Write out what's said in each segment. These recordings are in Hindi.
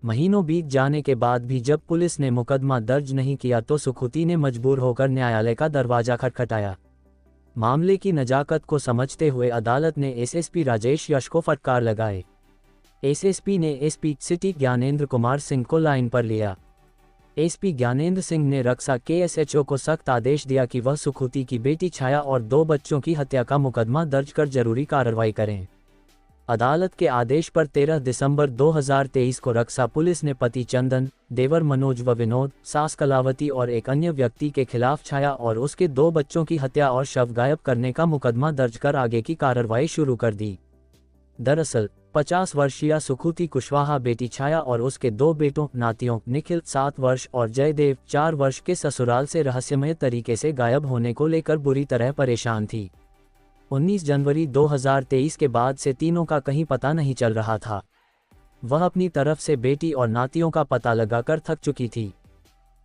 महीनों बीत जाने के बाद भी जब पुलिस ने मुकदमा दर्ज नहीं किया तो सुखुती ने मजबूर होकर न्यायालय का दरवाजा खटखटाया। मामले की नजाकत को समझते हुए अदालत ने एसएसपी राजेश यश को फटकार लगाए। एसएसपी ने एसपी सिटी ज्ञानेंद्र कुमार सिंह को लाइन पर लिया। एसपी ज्ञानेंद्र सिंह ने रक्षा के एसएचओ को सख्त आदेश दिया कि वह सुखुती की बेटी छाया और 2 बच्चों की हत्या का मुकदमा दर्ज कर जरूरी कार्रवाई करें। अदालत के आदेश पर 13 दिसंबर 2023 को रक्षा पुलिस ने पति चंदन, देवर मनोज व विनोद, सास कलावती और एक अन्य व्यक्ति के खिलाफ छाया और उसके 2 बच्चों की हत्या और शव गायब करने का मुकदमा दर्ज कर आगे की कार्रवाई शुरू कर दी। दरअसल 50 वर्षीय सुखुती कुशवाहा बेटी छाया और उसके 2 बेटों नातियों निखिल 7 वर्ष और जयदेव 4 वर्ष के ससुराल से रहस्यमय तरीके से गायब होने को लेकर बुरी तरह परेशान थी। 19 जनवरी 2023 के बाद से तीनों का कहीं पता नहीं चल रहा था। वह अपनी तरफ से बेटी और नातियों का पता लगाकर थक चुकी थी।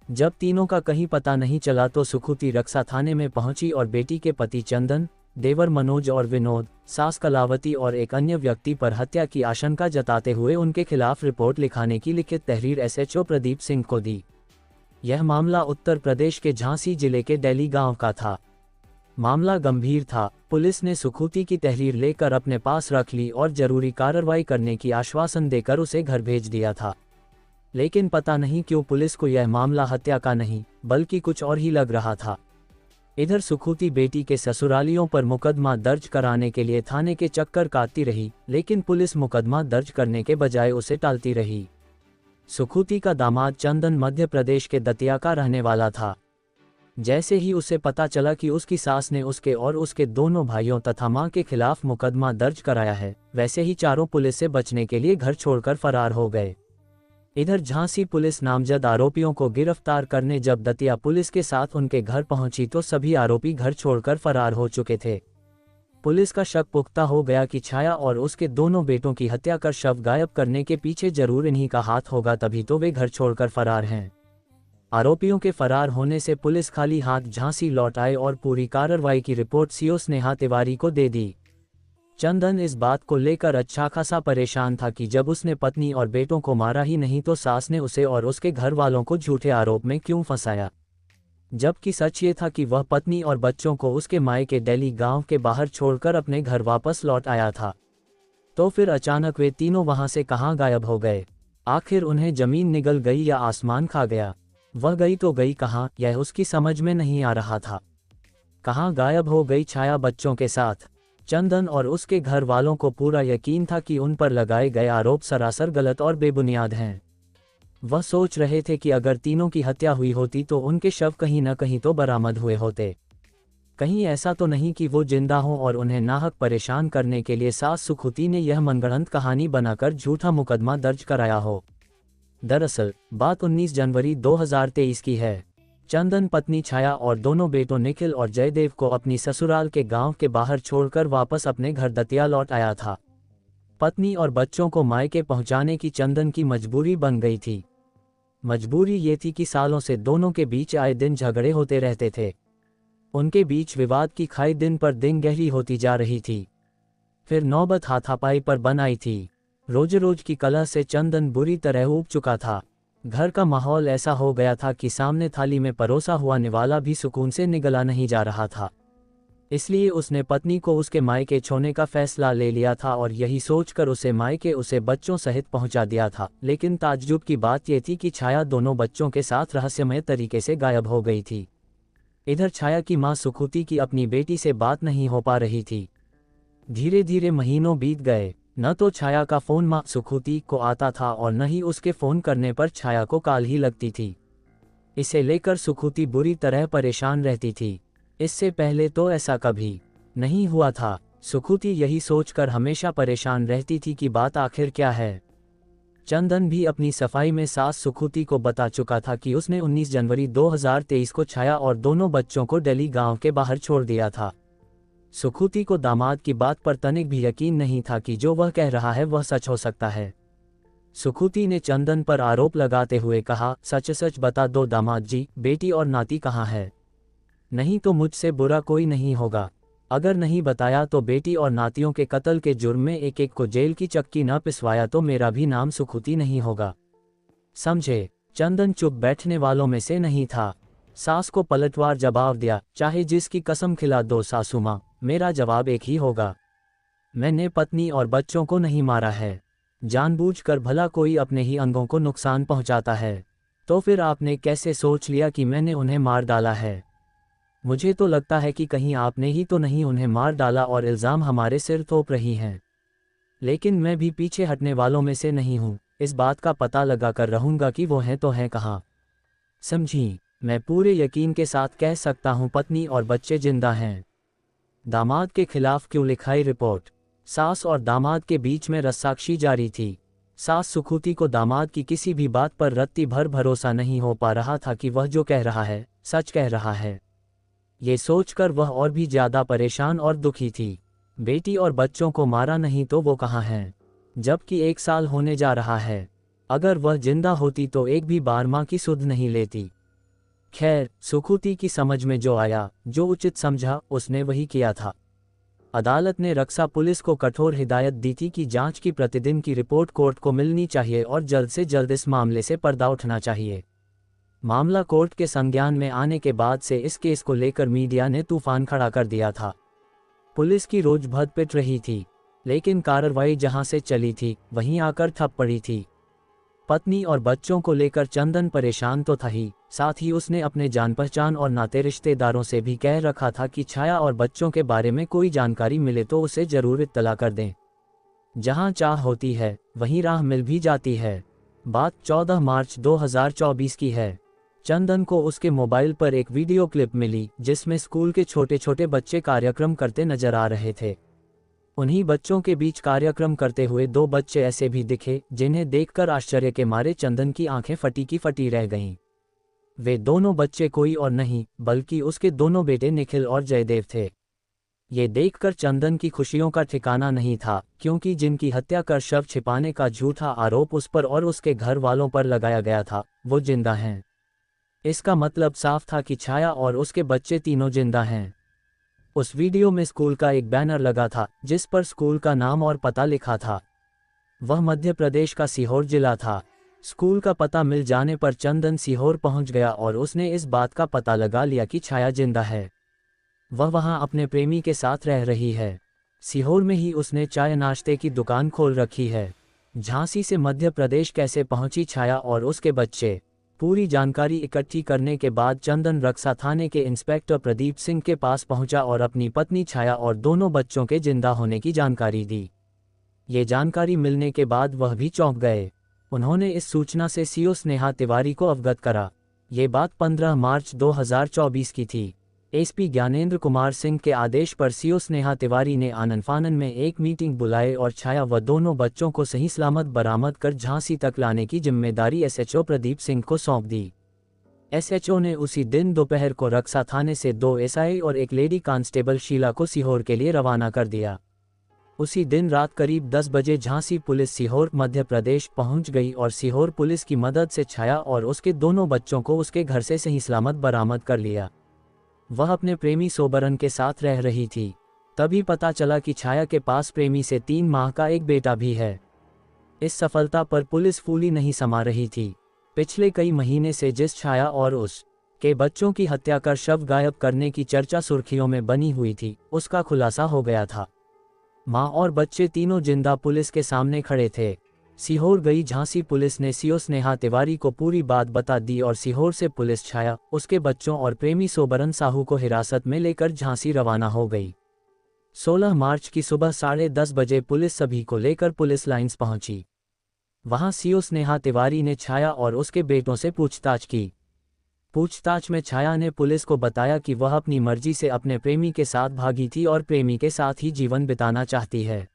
जब तीनों का कहीं पता नहीं चला तो सुखुती रक्षा थाने में पहुंची और बेटी के पति चंदन, देवर मनोज और विनोद, सास कलावती और एक अन्य व्यक्ति पर हत्या की आशंका जताते हुए उनके खिलाफ रिपोर्ट लिखाने की लिखित तहरीर एसएचओ प्रदीप सिंह को दी। यह मामला उत्तर प्रदेश के झांसी जिले के डेली गांव का था। मामला गंभीर था। पुलिस ने सुखुती की तहरीर लेकर अपने पास रख ली और जरूरी कार्रवाई करने की आश्वासन देकर उसे घर भेज दिया था। लेकिन पता नहीं क्यों पुलिस को यह मामला हत्या का नहीं बल्कि कुछ और ही लग रहा था। इधर सुखुती बेटी के ससुरालियों पर मुकदमा दर्ज कराने के लिए थाने के चक्कर काटती रही, लेकिन पुलिस मुकदमा दर्ज करने के बजाय उसे टालती रही। सुखुती का दामाद चंदन मध्य प्रदेश के दतिया का रहने वाला था। जैसे ही उसे पता चला कि उसकी सास ने उसके और उसके दोनों भाइयों तथा मां के खिलाफ मुकदमा दर्ज कराया है, वैसे ही चारों पुलिस से बचने के लिए घर छोड़कर फरार हो गए। इधर झांसी पुलिस नामजद आरोपियों को गिरफ्तार करने जब दतिया पुलिस के साथ उनके घर पहुंची तो सभी आरोपी घर छोड़कर फरार हो चुके थे। पुलिस का शक पुख्ता हो गया कि छाया और उसके दोनों बेटों की हत्या कर शव गायब करने के पीछे जरूर इन्हीं का हाथ होगा, तभी तो वे घर छोड़कर फरार हैं। आरोपियों के फरार होने से पुलिस खाली हाथ झांसी लौट आए और पूरी कार्रवाई की रिपोर्ट सीओ स्नेहा तिवारी को दे दी। चंदन इस बात को लेकर अच्छा खासा परेशान था कि जब उसने पत्नी और बेटों को मारा ही नहीं तो सास ने उसे और उसके घर वालों को झूठे आरोप में क्यों फंसाया, जबकि सच ये था कि वह पत्नी और बच्चों को उसके मायके डेली गांव के बाहर छोड़कर अपने घर वापस लौट आया था। तो फिर अचानक वे तीनों वहां से कहां गायब हो गए? आखिर उन्हें जमीन निगल गई या आसमान खा गया? वह गई तो गई कहां, यह उसकी समझ में नहीं आ रहा था। कहां गायब हो गई छाया बच्चों के साथ? चंदन और उसके घर वालों को पूरा यकीन था कि उन पर लगाए गए आरोप सरासर गलत और बेबुनियाद हैं। वह सोच रहे थे कि अगर तीनों की हत्या हुई होती तो उनके शव कहीं न कहीं तो बरामद हुए होते। कहीं ऐसा तो नहीं कि वो जिंदा हों और उन्हें नाहक परेशान करने के लिए सास सुखुती ने यह मनगढ़ंत कहानी बनाकर झूठा मुकदमा दर्ज कराया हो। दरअसल बात 19 जनवरी 2023 की है। चंदन पत्नी छाया और दोनों बेटों निखिल और जयदेव को अपनी ससुराल के गांव के बाहर छोड़कर वापस अपने घर दतिया लौट आया था। पत्नी और बच्चों को मायके पहुंचाने की चंदन की मजबूरी बन गई थी। मजबूरी ये थी कि सालों से दोनों के बीच आए दिन झगड़े होते रहते थे। उनके बीच विवाद की खाई दिन पर दिन गहरी होती जा रही थी। फिर नौबत हाथापाई पर बन आई थी। रोज रोज की कलह से चंदन बुरी तरह ऊब चुका था। घर का माहौल ऐसा हो गया था कि सामने थाली में परोसा हुआ निवाला भी सुकून से निगला नहीं जा रहा था। इसलिए उसने पत्नी को उसके मायके छोड़ने का फैसला ले लिया था और यही सोचकर उसे मायके उसे बच्चों सहित पहुंचा दिया था। लेकिन ताज्जुब की बात यह थी कि छाया दोनों बच्चों के साथ रहस्यमय तरीके से गायब हो गई थी। इधर छाया की मां सुखुती की अपनी बेटी से बात नहीं हो पा रही थी। धीरे धीरे महीनों बीत गए। न तो छाया का फोन मां सुखुती को आता था और न ही उसके फोन करने पर छाया को कॉल ही लगती थी। इसे लेकर सुखुती बुरी तरह परेशान रहती थी। इससे पहले तो ऐसा कभी नहीं हुआ था। सुखुती यही सोचकर हमेशा परेशान रहती थी कि बात आखिर क्या है। चंदन भी अपनी सफाई में सास सुखुती को बता चुका था कि उसने 19 जनवरी 2023 को छाया और दोनों बच्चों को डेली गांव के बाहर छोड़ दिया था। सुखुती को दामाद की बात पर तनिक भी यकीन नहीं था कि जो वह कह रहा है वह सच हो सकता है। सुखुती ने चंदन पर आरोप लगाते हुए कहा, सच सच बता दो दामाद जी, बेटी और नाती कहाँ है? नहीं तो मुझसे बुरा कोई नहीं होगा। अगर नहीं बताया तो बेटी और नातियों के कत्ल के जुर्म में एक एक को जेल की चक्की न पिसवाया तो मेरा भी नाम सुखुती नहीं होगा। समझे? चंदन चुप बैठने वालों में से नहीं था। सास को पलटवार जवाब दिया, चाहे जिसकी कसम खिला दो सासू माँ, मेरा जवाब एक ही होगा। मैंने पत्नी और बच्चों को नहीं मारा है। जानबूझकर भला कोई अपने ही अंगों को नुकसान पहुंचाता है, तो फिर आपने कैसे सोच लिया कि मैंने उन्हें मार डाला है? मुझे तो लगता है कि कहीं आपने ही तो नहीं उन्हें मार डाला और इल्ज़ाम हमारे सिर थोप रही हैं। लेकिन मैं भी पीछे हटने वालों में से नहीं हूँ। इस बात का पता लगा कर रहूँगा कि वो हैं तो हैं कहाँ। समझी? मैं पूरे यकीन के साथ कह सकता हूँ पत्नी और बच्चे जिंदा हैं। दामाद के खिलाफ क्यों लिखाई रिपोर्ट? सास और दामाद के बीच में रस्साकशी जारी थी। सास सुखुती को दामाद की किसी भी बात पर रत्ती भर भरोसा नहीं हो पा रहा था कि वह जो कह रहा है सच कह रहा है। ये सोचकर वह और भी ज्यादा परेशान और दुखी थी। बेटी और बच्चों को मारा नहीं तो वो कहाँ हैं? जबकि 1 साल होने जा रहा है। अगर वह जिंदा होती तो एक भी बार माँ की सुध नहीं लेती। खैर, सुखुती की समझ में जो आया, जो उचित समझा, उसने वही किया था। अदालत ने रक्सा पुलिस को कठोर हिदायत दी थी कि जांच की प्रतिदिन की रिपोर्ट कोर्ट को मिलनी चाहिए और जल्द से जल्द इस मामले से पर्दा उठना चाहिए। मामला कोर्ट के संज्ञान में आने के बाद से इस केस को लेकर मीडिया ने तूफान खड़ा कर दिया था। पुलिस की रोज भद पिट रही थी, लेकिन कार्रवाई जहां से चली थी वहीं आकर ठप पड़ी थी। पत्नी और बच्चों को लेकर चंदन परेशान तो था ही, साथ ही उसने अपने जान पहचान और नाते रिश्तेदारों से भी कह रखा था कि छाया और बच्चों के बारे में कोई जानकारी मिले तो उसे जरूर इत्तला कर दें। जहां चाह होती है वहीं राह मिल भी जाती है। बात 14 मार्च 2024 की है। चंदन को उसके मोबाइल पर एक वीडियो क्लिप मिली जिसमें स्कूल के छोटे छोटे बच्चे कार्यक्रम करते नजर आ रहे थे। उन्हीं बच्चों के बीच कार्यक्रम करते हुए 2 बच्चे ऐसे भी दिखे जिन्हें देखकर आश्चर्य के मारे चंदन की आंखें फटी की फटी रह गईं। वे दोनों बच्चे कोई और नहीं बल्कि उसके दोनों बेटे निखिल और जयदेव थे। ये देखकर चंदन की खुशियों का ठिकाना नहीं था, क्योंकि जिनकी हत्या कर शव छिपाने का झूठा आरोप उस पर और उसके घर वालों पर लगाया गया था, वो जिंदा हैं। इसका मतलब साफ था कि छाया और उसके बच्चे तीनों जिंदा हैं। उस वीडियो में स्कूल का एक बैनर लगा था जिस पर स्कूल का नाम और पता लिखा था। वह मध्य प्रदेश का सीहोर जिला था। स्कूल का पता मिल जाने पर चंदन सीहोर पहुंच गया और उसने इस बात का पता लगा लिया कि छाया जिंदा है। वह वहां अपने प्रेमी के साथ रह रही है। सीहोर में ही उसने चाय नाश्ते की दुकान खोल रखी है। झांसी से मध्य प्रदेश कैसे पहुंची छाया और उसके बच्चे? पूरी जानकारी इकट्ठी करने के बाद चंदन रक्सा थाने के इंस्पेक्टर प्रदीप सिंह के पास पहुंचा और अपनी पत्नी छाया और दोनों बच्चों के जिंदा होने की जानकारी दी। ये जानकारी मिलने के बाद वह भी चौंक गए। उन्होंने इस सूचना से सीओ स्नेहा तिवारी को अवगत करा। ये बात 15 मार्च 2024 की थी। एसपी ज्ञानेंद्र कुमार सिंह के आदेश पर सीओ स्नेहा तिवारी ने आनन फानन में एक मीटिंग बुलाए और छाया व दोनों बच्चों को सही सलामत बरामद कर झांसी तक लाने की जिम्मेदारी एसएचओ प्रदीप सिंह को सौंप दी। एसएचओ ने उसी दिन दोपहर को रक्सा थाने से 2 एसआई और एक लेडी कांस्टेबल शीला को सीहोर के लिए रवाना कर दिया। उसी दिन रात करीब 10 बजे झांसी पुलिस सीहोर मध्य प्रदेश पहुंच गई और सीहोर पुलिस की मदद से छाया और उसके दोनों बच्चों को उसके घर से सही सलामत बरामद कर लिया। वह अपने प्रेमी सोबरन के साथ रह रही थी। तभी पता चला कि छाया के पास प्रेमी से 3 माह का एक बेटा भी है। इस सफलता पर पुलिस फूली नहीं समा रही थी। पिछले कई महीने से जिस छाया और उस के बच्चों की हत्या कर शव गायब करने की चर्चा सुर्खियों में बनी हुई थी, उसका खुलासा हो गया था। मां और बच्चे तीनों जिंदा पुलिस के सामने खड़े थे। सीहोर गई झांसी पुलिस ने सीओ स्नेहा तिवारी को पूरी बात बता दी और सीहोर से पुलिस छाया, उसके बच्चों और प्रेमी सोबरन साहू को हिरासत में लेकर झांसी रवाना हो गई। 16 मार्च की सुबह 10:30 बजे पुलिस सभी को लेकर पुलिस लाइंस पहुंची। वहां सीओ स्नेहा तिवारी ने छाया और उसके बेटों से पूछताछ की। पूछताछ में छाया ने पुलिस को बताया कि वह अपनी मर्जी से अपने प्रेमी के साथ भागी थी और प्रेमी के साथ ही जीवन बिताना चाहती है।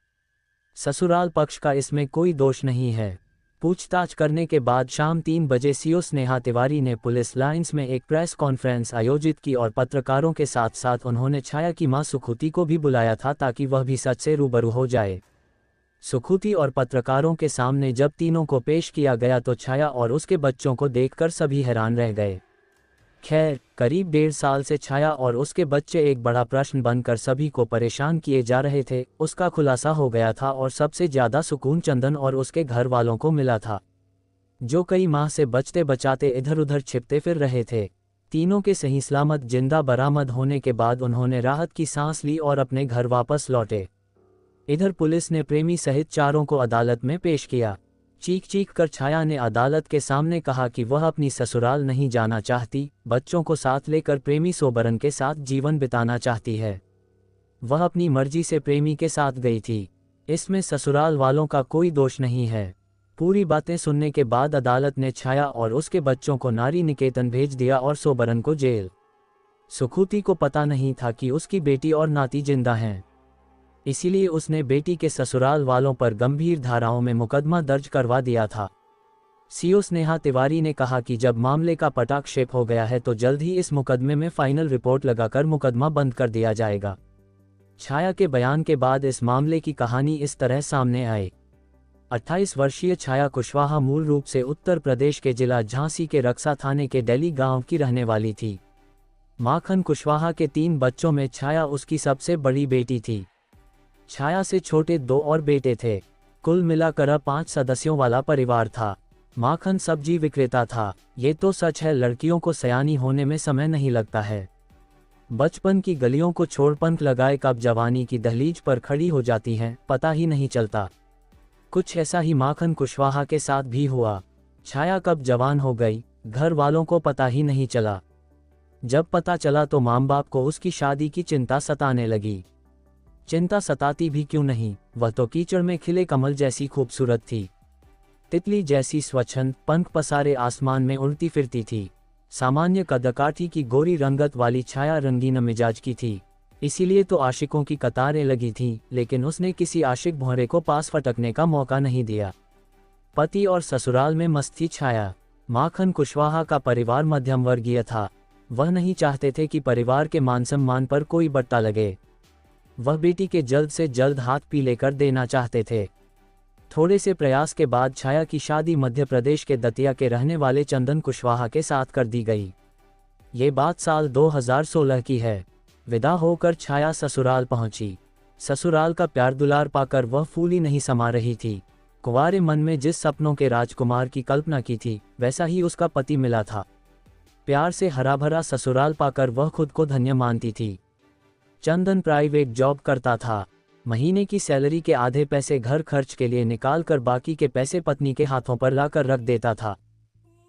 ससुराल पक्ष का इसमें कोई दोष नहीं है। पूछताछ करने के बाद शाम 3 बजे सीओ स्नेहा तिवारी ने पुलिस लाइंस में एक प्रेस कॉन्फ्रेंस आयोजित की और पत्रकारों के साथ साथ उन्होंने छाया की मां सुखुती को भी बुलाया था ताकि वह भी सच से रूबरू हो जाए। सुखुती और पत्रकारों के सामने जब तीनों को पेश किया गया तो छाया और उसके बच्चों को देखकर सभी हैरान रह गए। खैर, करीब 1.5 साल से छाया और उसके बच्चे एक बड़ा प्रश्न बनकर सभी को परेशान किए जा रहे थे, उसका खुलासा हो गया था और सबसे ज्यादा सुकून चंदन और उसके घर वालों को मिला था। जो कई माह से बचते बचाते इधर उधर छिपते फिर रहे थे। तीनों के सही सलामत जिंदा बरामद होने के बाद उन्होंने राहत की सांस ली और अपने घर वापस लौटे। इधर पुलिस ने प्रेमी सहित चारों को अदालत में पेश किया। चीख चीख कर छाया ने अदालत के सामने कहा कि वह अपनी ससुराल नहीं जाना चाहती, बच्चों को साथ लेकर प्रेमी सोबरन के साथ जीवन बिताना चाहती है। वह अपनी मर्जी से प्रेमी के साथ गई थी, इसमें ससुराल वालों का कोई दोष नहीं है। पूरी बातें सुनने के बाद अदालत ने छाया और उसके बच्चों को नारी निकेतन भेज दिया और सोबरन को जेल। सुखुती को पता नहीं था कि उसकी बेटी और नाती जिंदा हैं, इसीलिए उसने बेटी के ससुराल वालों पर गंभीर धाराओं में मुकदमा दर्ज करवा दिया था। सीओ स्नेहा तिवारी ने कहा कि जब मामले का पटाक्षेप हो गया है तो जल्द ही इस मुकदमे में फाइनल रिपोर्ट लगाकर मुकदमा बंद कर दिया जाएगा। छाया के बयान के बाद इस मामले की कहानी इस तरह सामने आई। 28 वर्षीय छाया कुशवाहा मूल रूप से उत्तर प्रदेश के जिला झांसी के रक्सा थाने के डेली गांव की रहने वाली थी। माखन कुशवाहा के 3 बच्चों में छाया उसकी सबसे बड़ी बेटी थी। छाया से छोटे 2 और बेटे थे। कुल मिलाकर 5 सदस्यों वाला परिवार था। माखन सब्जी विक्रेता था। ये तो सच है, लड़कियों को सयानी होने में समय नहीं लगता है। बचपन की गलियों को छोड़ पंख लगाए कब जवानी की दहलीज पर खड़ी हो जाती हैं, पता ही नहीं चलता। कुछ ऐसा ही माखन कुशवाहा के साथ भी हुआ। छाया कब जवान हो गई, घर वालों को पता ही नहीं चला। जब पता चला तो माँ बाप को उसकी शादी की चिंता सताने लगी। चिंता सताती भी क्यों नहीं, वह तो कीचड़ में खिले कमल जैसी खूबसूरत थी। तितली जैसी स्वच्छंद, पंख पसारे आसमान में उड़ती फिरती थी। सामान्य कदकाठी की गोरी रंगत वाली छाया रंगीन मिजाज की थी, इसीलिए तो आशिकों की कतारें लगी थीं, लेकिन उसने किसी आशिक भौरे को पास फटकने का मौका नहीं दिया। पति और ससुराल में मस्त थी छाया। माखन कुशवाहा का परिवार मध्यम वर्गीय था। वह नहीं चाहते थे कि परिवार के मान सम्मान पर कोई बट्टा लगे। वह बेटी के जल्द से जल्द हाथ पीले कर देना चाहते थे। थोड़े से प्रयास के बाद छाया की शादी मध्य प्रदेश के दतिया के रहने वाले चंदन कुशवाहा के साथ कर दी गई। ये बात साल 2016 की है। विदा होकर छाया ससुराल पहुंची। ससुराल का प्यार दुलार पाकर वह फूली नहीं समा रही थी। कुंवारे मन में जिस सपनों के राजकुमार की कल्पना की थी, वैसा ही उसका पति मिला था। प्यार से हरा भरा ससुराल पाकर वह खुद को धन्य मानती थी। चंदन प्राइवेट जॉब करता था। महीने की सैलरी के आधे पैसे घर खर्च के लिए निकाल कर बाकी के पैसे पत्नी के हाथों पर लाकर रख देता था।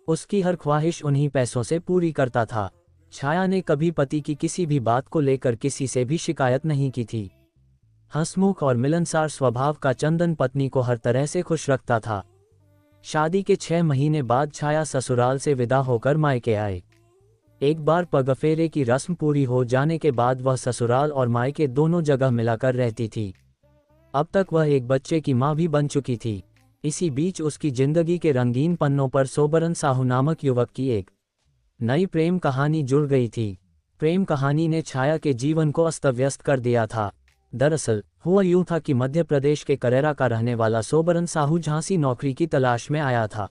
उसकी हर ख्वाहिश उन्हीं पैसों से पूरी करता था। छाया ने कभी पति की किसी भी बात को लेकर किसी से भी शिकायत नहीं की थी। हंसमुख और मिलनसार स्वभाव का चंदन पत्नी को हर तरह से खुश रखता था। शादी के 6 महीने बाद छाया ससुराल से विदा होकर मायके आए। एक बार पगफेरे की रस्म पूरी हो जाने के बाद वह ससुराल और मायके दोनों जगह मिलाकर रहती थी। अब तक वह एक बच्चे की मां भी बन चुकी थी। इसी बीच उसकी जिंदगी के रंगीन पन्नों पर सोबरन साहू नामक युवक की एक नई प्रेम कहानी जुड़ गई थी। प्रेम कहानी ने छाया के जीवन को अस्त व्यस्त कर दिया था। दरअसल हुआ यूं था कि मध्य प्रदेश के करेरा का रहने वाला सोबरन साहू झांसी नौकरी की तलाश में आया था।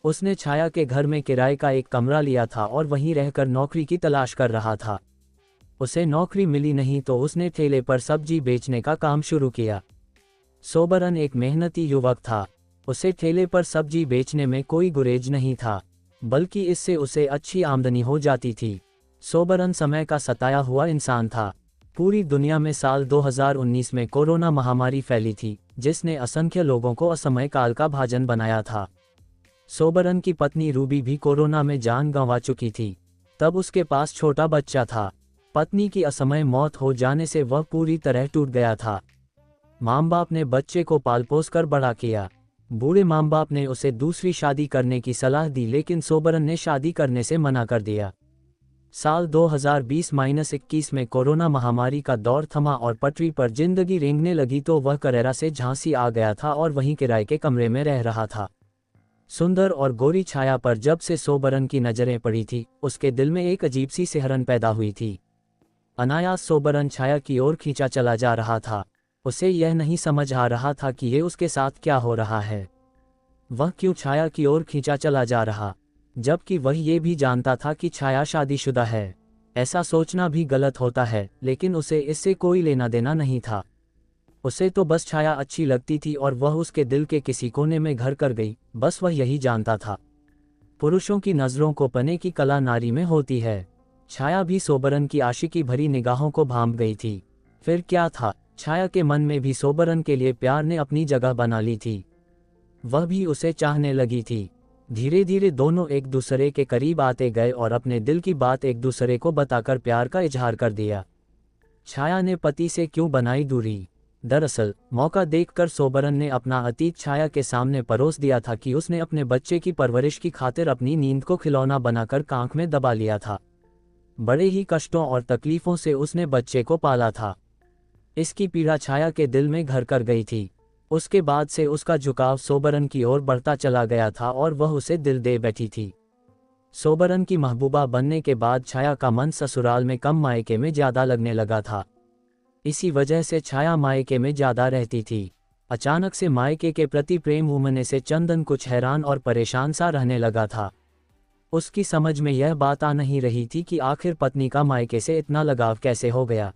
उसने छाया के घर में किराए का एक कमरा लिया था और वहीं रहकर नौकरी की तलाश कर रहा था। उसे नौकरी मिली नहीं तो उसने ठेले पर सब्जी बेचने का काम शुरू किया। सोबरन एक मेहनती युवक था। उसे ठेले पर सब्जी बेचने में कोई गुरेज नहीं था, बल्कि इससे उसे अच्छी आमदनी हो जाती थी। सोबरन समय का सताया हुआ इंसान था। पूरी दुनिया में साल 2019 में कोरोना महामारी फैली थी, जिसने असंख्य लोगों को असमय काल का भाजन बनाया था। सोबरन की पत्नी रूबी भी कोरोना में जान गंवा चुकी थी। तब उसके पास छोटा बच्चा था। पत्नी की असमय मौत हो जाने से वह पूरी तरह टूट गया था। माँ बाप ने बच्चे को पाल पोस कर बड़ा किया। बूढ़े माँ बाप ने उसे दूसरी शादी करने की सलाह दी, लेकिन सोबरन ने शादी करने से मना कर दिया। साल 2020-21 में कोरोना महामारी का दौर थमा और पटरी पर जिंदगी रेंगने लगी तो वह करेरा से झांसी आ गया था और वहीं किराए के कमरे में रह रहा था। सुंदर और गोरी छाया पर जब से सोबरन की नजरें पड़ी थी, उसके दिल में एक अजीब सी सिहरन पैदा हुई थी। अनायास सोबरन छाया की ओर खींचा चला जा रहा था। उसे यह नहीं समझ आ रहा था कि ये उसके साथ क्या हो रहा है। वह क्यों छाया की ओर खींचा चला जा रहा, जबकि वह ये भी जानता था कि छाया शादीशुदा है। ऐसा सोचना भी गलत होता है, लेकिन उसे इससे कोई लेना देना नहीं था। उसे तो बस छाया अच्छी लगती थी और वह उसके दिल के किसी कोने में घर कर गई, बस वह यही जानता था। पुरुषों की नज़रों को पने की कला नारी में होती है। छाया भी सोबरन की आशिकी भरी निगाहों को भांप गई थी। फिर क्या था, छाया के मन में भी सोबरन के लिए प्यार ने अपनी जगह बना ली थी। वह भी उसे चाहने लगी थी। धीरे धीरे दोनों एक दूसरे के करीब आते गए और अपने दिल की बात एक दूसरे को बताकर प्यार का इजहार कर दिया। छाया ने पति से क्यों बनाई दूरी? दरअसल मौका देखकर सोबरन ने अपना अतीत छाया के सामने परोस दिया था कि उसने अपने बच्चे की परवरिश की खातिर अपनी नींद को खिलौना बनाकर कांख में दबा लिया था। बड़े ही कष्टों और तकलीफों से उसने बच्चे को पाला था। इसकी पीड़ा छाया के दिल में घर कर गई थी। उसके बाद से उसका झुकाव सोबरन की ओर बढ़ता चला गया था और वह उसे दिल दे बैठी थी। सोबरन की महबूबा बनने के बाद छाया का मन ससुराल में कम मायके में ज्यादा लगने लगा था। इसी वजह से छाया मायके में ज्यादा रहती थी। अचानक से मायके के प्रति प्रेम उमड़ने से चंदन कुछ हैरान और परेशान सा रहने लगा था। उसकी समझ में यह बात आ नहीं रही थी कि आखिर पत्नी का मायके से इतना लगाव कैसे हो गया।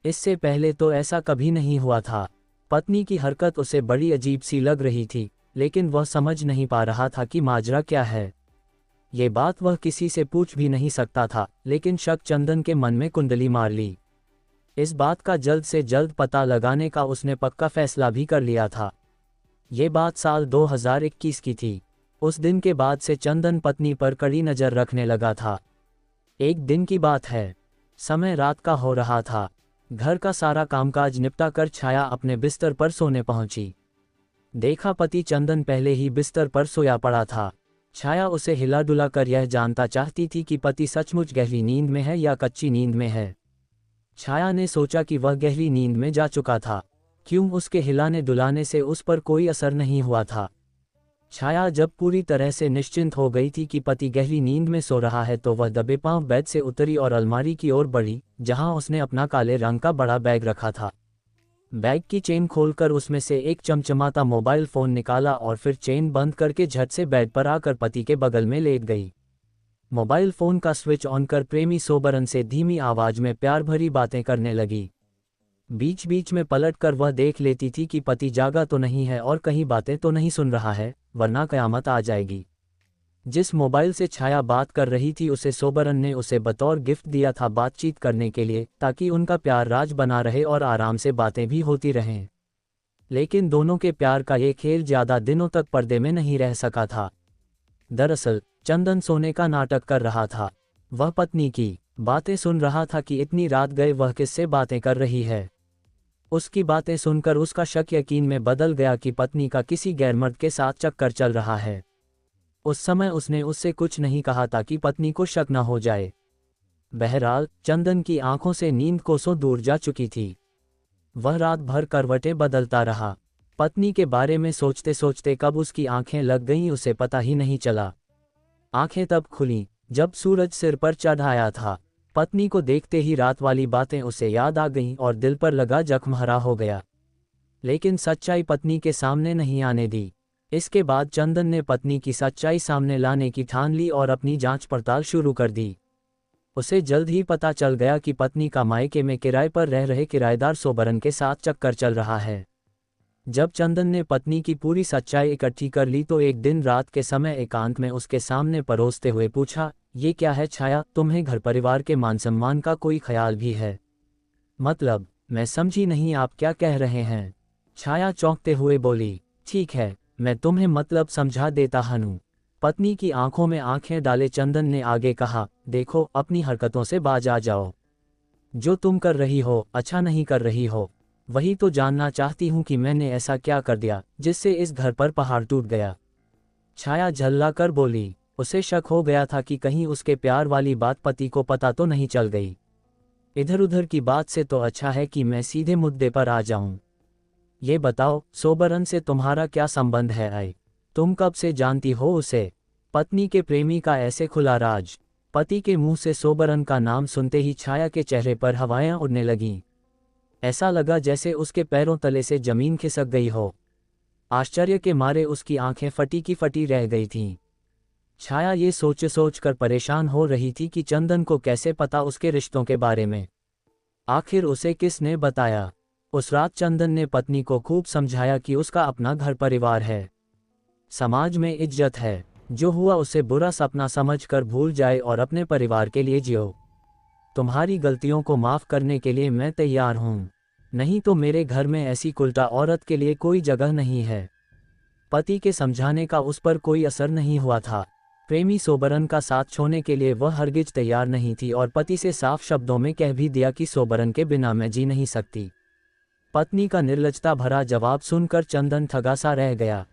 इससे पहले तो ऐसा कभी नहीं हुआ था। पत्नी की हरकत उसे बड़ी अजीब सी लग रही थी, लेकिन वह समझ नहीं पा रहा था कि माजरा क्या है। ये बात वह किसी से पूछ भी नहीं सकता था, लेकिन शक चंदन के मन में कुंडली मार ली। इस बात का जल्द से जल्द पता लगाने का उसने पक्का फैसला भी कर लिया था। ये बात साल 2021 की थी। उस दिन के बाद से चंदन पत्नी पर कड़ी नज़र रखने लगा था। एक दिन की बात है, समय रात का हो रहा था। घर का सारा कामकाज निपटा कर छाया अपने बिस्तर पर सोने पहुंची। देखा पति चंदन पहले ही बिस्तर पर सोया पड़ा था। छाया उसे हिला डुला कर यह जानता चाहती थी कि पति सचमुच गहरी नींद में है या कच्ची नींद में है। छाया ने सोचा कि वह गहरी नींद में जा चुका था, क्यों उसके हिलाने डुलाने से उस पर कोई असर नहीं हुआ था। छाया जब पूरी तरह से निश्चिंत हो गई थी कि पति गहरी नींद में सो रहा है तो वह दबे पांव बेड से उतरी और अलमारी की ओर बढ़ी, जहां उसने अपना काले रंग का बड़ा बैग रखा था। बैग की चेन खोलकर उसमें से एक चमचमाता मोबाइल फ़ोन निकाला और फिर चेन बंद करके झट से बेड पर आकर पति के बगल में लेट गई। मोबाइल फ़ोन का स्विच ऑन कर प्रेमी सोबरन से धीमी आवाज में प्यार भरी बातें करने लगी। बीच बीच में पलट कर वह देख लेती थी कि पति जागा तो नहीं है और कहीं बातें तो नहीं सुन रहा है, वरना कयामत आ जाएगी। जिस मोबाइल से छाया बात कर रही थी उसे सोबरन ने उसे बतौर गिफ्ट दिया था बातचीत करने के लिए, ताकि उनका प्यार राज बना रहे और आराम से बातें भी होती रहें। लेकिन दोनों के प्यार का ये खेल ज़्यादा दिनों तक पर्दे में नहीं रह सका था। दरअसल चंदन सोने का नाटक कर रहा था। वह पत्नी की बातें सुन रहा था कि इतनी रात गए वह किससे बातें कर रही है। उसकी बातें सुनकर उसका शक यकीन में बदल गया कि पत्नी का किसी गैरमर्द के साथ चक्कर चल रहा है। उस समय उसने उससे कुछ नहीं कहा ताकि पत्नी को शक न हो जाए। बहरहाल चंदन की आंखों से नींद कोसों दूर जा चुकी थी। वह रात भर करवटें बदलता रहा। पत्नी के बारे में सोचते सोचते कब उसकी आंखें लग गईं उसे पता ही नहीं चला। आंखें तब खुलीं जब सूरज सिर पर चढ़ आया था। पत्नी को देखते ही रात वाली बातें उसे याद आ गईं और दिल पर लगा जख्म हरा हो गया। लेकिन सच्चाई पत्नी के सामने नहीं आने दी। इसके बाद चंदन ने पत्नी की सच्चाई सामने लाने की ठान ली और अपनी जांच पड़ताल शुरू कर दी। उसे जल्द ही पता चल गया कि पत्नी का मायके में किराए पर रह रहे किराएदार सोबरन के साथ चक्कर चल रहा है। जब चंदन ने पत्नी की पूरी सच्चाई इकट्ठी कर ली तो एक दिन रात के समय एकांत में उसके सामने परोसते हुए पूछा, ये क्या है छाया, तुम्हें घर परिवार के मान सम्मान का कोई ख्याल भी है? मतलब, मैं समझी नहीं आप क्या कह रहे हैं? छाया चौंकते हुए बोली, ठीक है, मैं तुम्हें मतलब समझा देता हूँ। पत्नी की आंखों में आंखें डाले चंदन ने आगे कहा, देखो अपनी हरकतों से बाज आ जाओ। जो तुम कर रही हो अच्छा नहीं कर रही हो। वही तो जानना चाहती हूँ कि मैंने ऐसा क्या कर दिया जिससे इस घर पर पहाड़ टूट गया। छाया झल्ला कर बोली। उसे शक हो गया था कि कहीं उसके प्यार वाली बात पति को पता तो नहीं चल गई। इधर उधर की बात से तो अच्छा है कि मैं सीधे मुद्दे पर आ जाऊं। ये बताओ सोबरन से तुम्हारा क्या संबंध है? आई तुम कब से जानती हो उसे? पत्नी के प्रेमी का ऐसे खुला राज। पति के मुंह से सोबरन का नाम सुनते ही छाया के चेहरे पर हवाएं उड़ने लगीं। ऐसा लगा जैसे उसके पैरों तले से जमीन खिसक गई हो। आश्चर्य के मारे उसकी आंखें फटी की फटी रह गई थीं। छाया ये सोच कर परेशान हो रही थी कि चंदन को कैसे पता उसके रिश्तों के बारे में। आखिर उसे किसने बताया? उस रात चंदन ने पत्नी को खूब समझाया कि उसका अपना घर परिवार है, समाज में इज्जत है, जो हुआ उसे बुरा सपना समझकर भूल जाए और अपने परिवार के लिए जियो। तुम्हारी गलतियों को माफ़ करने के लिए मैं तैयार हूँ, नहीं तो मेरे घर में ऐसी कुलटा औरत के लिए कोई जगह नहीं है। पति के समझाने का उस पर कोई असर नहीं हुआ था। प्रेमी सोबरन का साथ छोड़ने के लिए वह हरगिज तैयार नहीं थी और पति से साफ शब्दों में कह भी दिया कि सोबरन के बिना मैं जी नहीं सकती। पत्नी का निर्लजता भरा जवाब सुनकर चंदन ठगा सा रह गया।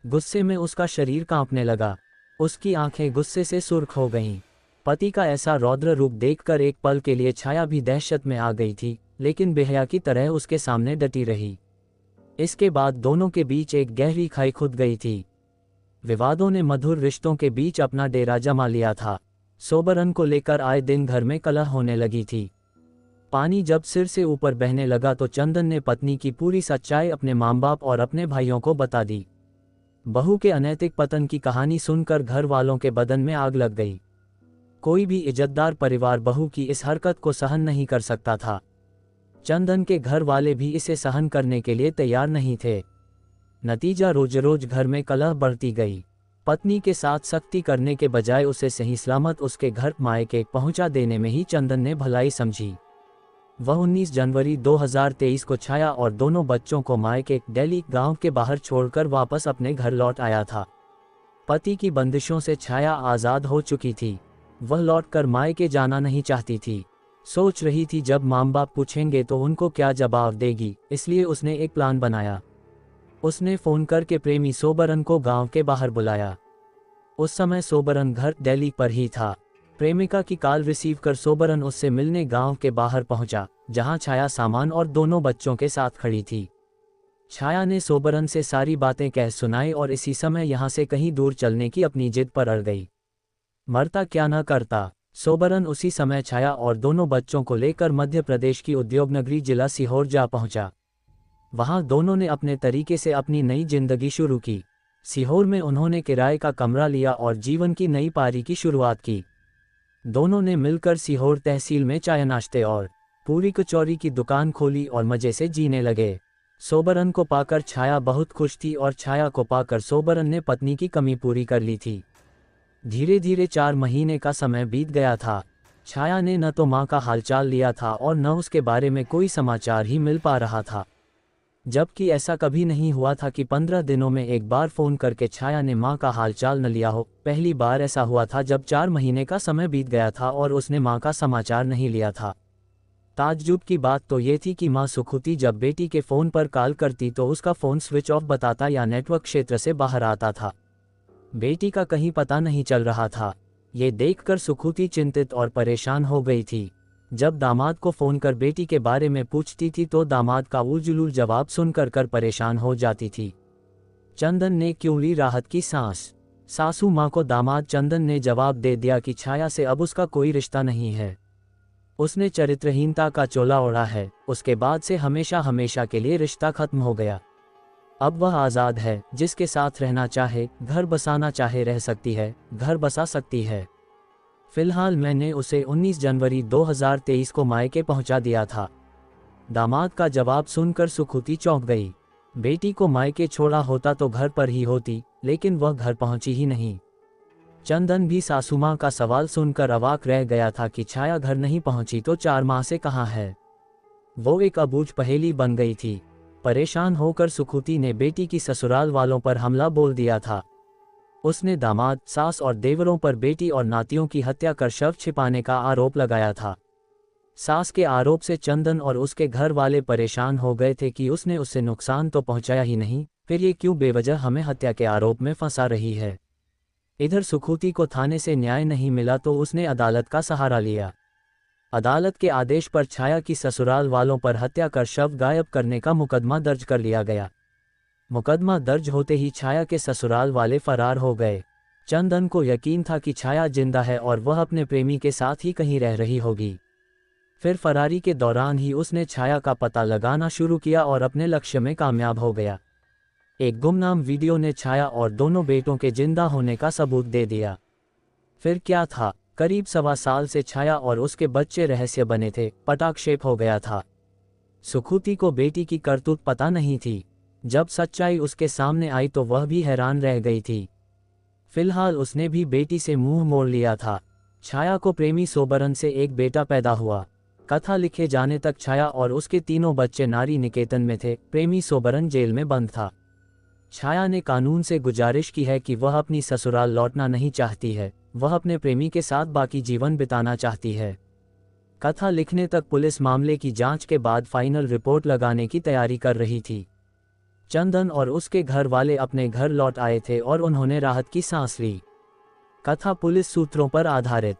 गुस्से में उसका शरीर कांपने लगा, उसकी आंखें गुस्से से सुर्ख हो गईं। पति का ऐसा रौद्र रूप देखकर एक पल के लिए छाया भी दहशत में आ गई थी, लेकिन बेहया की तरह उसके सामने डटी रही। इसके बाद दोनों के बीच एक गहरी खाई खुद गई थी। विवादों ने मधुर रिश्तों के बीच अपना डेरा जमा लिया था। सोबरन को लेकर आए दिन घर में कलह होने लगी थी। पानी जब सिर से ऊपर बहने लगा तो चंदन ने पत्नी की पूरी सच्चाई अपने माँ बाप और अपने भाइयों को बता दी। बहू के अनैतिक पतन की कहानी सुनकर घर वालों के बदन में आग लग गई। कोई भी इज्जतदार परिवार बहू की इस हरकत को सहन नहीं कर सकता था। चंदन के घर वाले भी इसे सहन करने के लिए तैयार नहीं थे। नतीजा रोज रोज घर में कलह बढ़ती गई। पत्नी के साथ सख्ती करने के बजाय उसे सही सलामत उसके घर मायके पहुंचा देने में ही चंदन ने भलाई समझी। वह 19 जनवरी 2023 को छाया और दोनों बच्चों को मायके दिल्ली गांव के बाहर छोड़कर वापस अपने घर लौट आया था। पति की बंदिशों से छाया आज़ाद हो चुकी थी। वह लौटकर मायके जाना नहीं चाहती थी। सोच रही थी जब माँ बाप पूछेंगे तो उनको क्या जवाब देगी, इसलिए उसने एक प्लान बनाया। उसने फ़ोन करके प्रेमी सोबरन को गांव के बाहर बुलाया। उस समय सोबरन घर दिल्ली पर ही था। प्रेमिका की कॉल रिसीव कर सोबरन उससे मिलने गांव के बाहर पहुंचा, जहां छाया सामान और दोनों बच्चों के साथ खड़ी थी। छाया ने सोबरन से सारी बातें कह सुनाई और इसी समय यहां से कहीं दूर चलने की अपनी जिद पर अड़ गई। मरता क्या न करता। सोबरन उसी समय छाया और दोनों बच्चों को लेकर मध्य प्रदेश की उद्योग नगरी जिला सीहोर जा पहुंचा। वहां दोनों ने अपने तरीके से अपनी नई जिंदगी शुरू की। सीहोर में उन्होंने किराए का कमरा लिया और जीवन की नई पारी की शुरुआत की। दोनों ने मिलकर सीहोर तहसील में चाय नाश्ते और पूरी कचौरी की दुकान खोली और मजे से जीने लगे। सोबरन को पाकर छाया बहुत खुश थी और छाया को पाकर सोबरन ने पत्नी की कमी पूरी कर ली थी। धीरे धीरे 4 महीने का समय बीत गया था। छाया ने न तो माँ का हालचाल लिया था और न उसके बारे में कोई समाचार ही मिल पा रहा था। जबकि ऐसा कभी नहीं हुआ था कि 15 दिनों में एक बार फ़ोन करके छाया ने माँ का हालचाल न लिया हो। पहली बार ऐसा हुआ था जब 4 महीने का समय बीत गया था और उसने माँ का समाचार नहीं लिया था। ताज्जुब की बात तो ये थी कि माँ सुखुती जब बेटी के फ़ोन पर कॉल करती तो उसका फ़ोन स्विच ऑफ बताता या नेटवर्क क्षेत्र से बाहर आता था। बेटी का कहीं पता नहीं चल रहा था। ये देखकर सुखुती चिंतित और परेशान हो गई थी। जब दामाद को फ़ोन कर बेटी के बारे में पूछती थी तो दामाद का उलझुल जवाब सुनकर परेशान हो जाती थी। चंदन ने क्यों ली राहत की सांस। सासू माँ को दामाद चंदन ने जवाब दे दिया कि छाया से अब उसका कोई रिश्ता नहीं है। उसने चरित्रहीनता का चोला ओढ़ा है। उसके बाद से हमेशा हमेशा के लिए रिश्ता खत्म हो गया। अब वह आज़ाद है। जिसके साथ रहना चाहे, घर बसाना चाहे रह सकती है, घर बसा सकती है। फिलहाल मैंने उसे 19 जनवरी 2023 को मायके पहुंचा दिया था। दामाद का जवाब सुनकर सुखुती चौंक गई। बेटी को मायके छोड़ा होता तो घर पर ही होती, लेकिन वह घर पहुंची ही नहीं। चंदन भी सासूमां का सवाल सुनकर अवाक रह गया था कि छाया घर नहीं पहुंची तो 4 माह से कहाँ है। वो एक अबूझ पहेली बन गई थी। परेशान होकर सुखुती ने बेटी की ससुराल वालों पर हमला बोल दिया था। उसने दामाद, सास और देवरों पर बेटी और नातियों की हत्या कर शव छिपाने का आरोप लगाया था। सास के आरोप से चंदन और उसके घर वाले परेशान हो गए थे कि उसने उससे नुकसान तो पहुंचाया ही नहीं, फिर ये क्यों बेवजह हमें हत्या के आरोप में फंसा रही है। इधर सुखुती को थाने से न्याय नहीं मिला तो उसने अदालत का सहारा लिया। अदालत के आदेश पर छाया की ससुराल वालों पर हत्या कर शव गायब करने का मुकदमा दर्ज कर लिया गया। मुकदमा दर्ज होते ही छाया के ससुराल वाले फरार हो गए। चंदन को यकीन था कि छाया जिंदा है और वह अपने प्रेमी के साथ ही कहीं रह रही होगी। फिर फरारी के दौरान ही उसने छाया का पता लगाना शुरू किया और अपने लक्ष्य में कामयाब हो गया। एक गुमनाम वीडियो ने छाया और दोनों बेटों के जिंदा होने का सबूत दे दिया। फिर क्या था, करीब 1.25 साल से छाया और उसके बच्चे रहस्य बने थे, पटाक्षेप हो गया था। सुकृति को बेटी की करतूत पता नहीं थी। जब सच्चाई उसके सामने आई तो वह भी हैरान रह गई थी। फिलहाल उसने भी बेटी से मुंह मोड़ लिया था। छाया को प्रेमी सोबरन से एक बेटा पैदा हुआ। कथा लिखे जाने तक छाया और उसके तीनों बच्चे नारी निकेतन में थे। प्रेमी सोबरन जेल में बंद था। छाया ने कानून से गुजारिश की है कि वह अपनी ससुराल लौटना नहीं चाहती है, वह अपने प्रेमी के साथ बाकी जीवन बिताना चाहती है। कथा लिखने तक पुलिस मामले की जांच के बाद फाइनल रिपोर्ट लगाने की तैयारी कर रही थी। चंदन और उसके घर वाले अपने घर लौट आए थे और उन्होंने राहत की सांस ली। कथा पुलिस सूत्रों पर आधारित